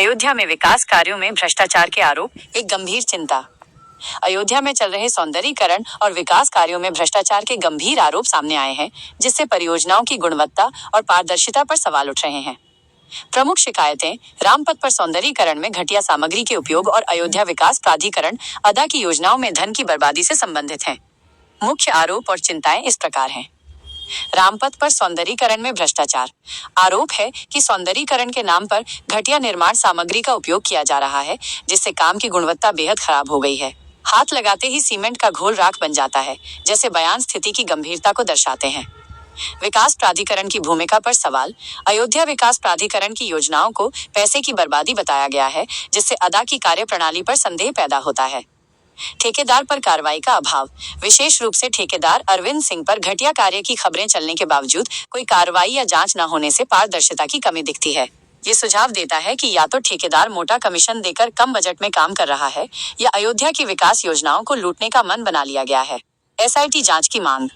अयोध्या में विकास कार्यों में भ्रष्टाचार के आरोप, एक गंभीर चिंता। अयोध्या में चल रहे सौंदर्यीकरण और विकास कार्यों में भ्रष्टाचार के गंभीर आरोप सामने आए हैं, जिससे परियोजनाओं की गुणवत्ता और पारदर्शिता पर सवाल उठ रहे हैं। प्रमुख शिकायतें रामपथ पर सौंदर्यीकरण में घटिया सामग्री के उपयोग और अयोध्या विकास प्राधिकरण अदा की योजनाओं में धन की बर्बादी से संबंधित हैं। मुख्य आरोप और चिंताएं इस प्रकार हैं। रामपथ पर सौंदर्यीकरण में भ्रष्टाचार। आरोप है कि सौंदर्यीकरण के नाम पर घटिया निर्माण सामग्री का उपयोग किया जा रहा है, जिससे काम की गुणवत्ता बेहद खराब हो गई है। हाथ लगाते ही सीमेंट का घोल राख बन जाता है, जैसे बयान स्थिति की गंभीरता को दर्शाते हैं। विकास प्राधिकरण की भूमिका पर सवाल। अयोध्या विकास प्राधिकरण की योजनाओं को पैसे की बर्बादी बताया गया है, जिससे अदा की कार्यप्रणाली पर संदेह पैदा होता है। ठेकेदार पर कार्रवाई का अभाव। विशेष रूप से ठेकेदार अरविंद सिंह पर घटिया कार्य की खबरें चलने के बावजूद कोई कार्रवाई या जांच न होने से पारदर्शिता की कमी दिखती है। ये सुझाव देता है कि या तो ठेकेदार मोटा कमीशन देकर कम बजट में काम कर रहा है, या अयोध्या की विकास योजनाओं को लूटने का मन बना लिया गया है। एसआईटी जांच की मांग।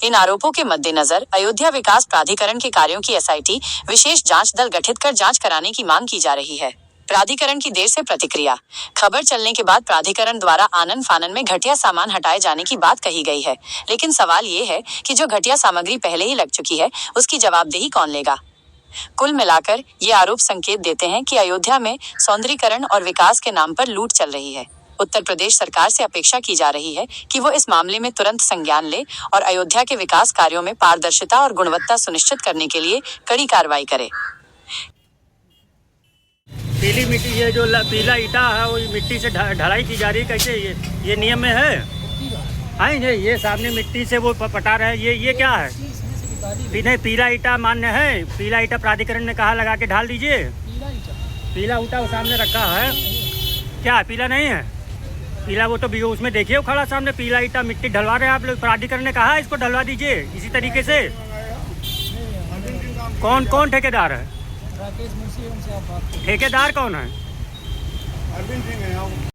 इन आरोपों के मद्देनजर अयोध्या विकास प्राधिकरण के कार्यों की एसआईटी विशेष जांच दल गठित कर जांच कराने की मांग की जा रही है। प्राधिकरण की देर से प्रतिक्रिया। खबर चलने के बाद प्राधिकरण द्वारा आनन फानन में घटिया सामान हटाए जाने की बात कही गई है, लेकिन सवाल ये है कि जो घटिया सामग्री पहले ही लग चुकी है, उसकी जवाबदेही कौन लेगा। कुल मिलाकर ये आरोप संकेत देते हैं कि अयोध्या में सौंदर्यीकरण और विकास के नाम पर लूट चल रही है। उत्तर प्रदेश सरकार से अपेक्षा की जा रही है कि वो इस मामले में तुरंत संज्ञान ले और अयोध्या के विकास कार्यों में पारदर्शिता और गुणवत्ता सुनिश्चित करने के लिए कड़ी कार्रवाई करे। पीली मिट्टी, ये जो पीला ईटा है वो मिट्टी से ढलाई की जा रही है, कैसे ये नियम में है? हाँ, ये सामने मिट्टी से वो पटा रहे हैं, ये क्या है? नहीं, पीला ईटा मान्य है? पीला ईटा प्राधिकरण ने कहा लगा के ढाल दीजिए। पीला ईटा वो सामने रखा है, क्या है? पीला नहीं है? पीला वो तो उसमें देखिए वो खड़ा सामने, पीला ईटा मिट्टी ढलवा रहे हैं आप लोग। प्राधिकरण ने कहा इसको ढलवा दीजिए इसी तरीके से। कौन ठेकेदार है? ठेकेदार कौन है? अरविंद सिंह है।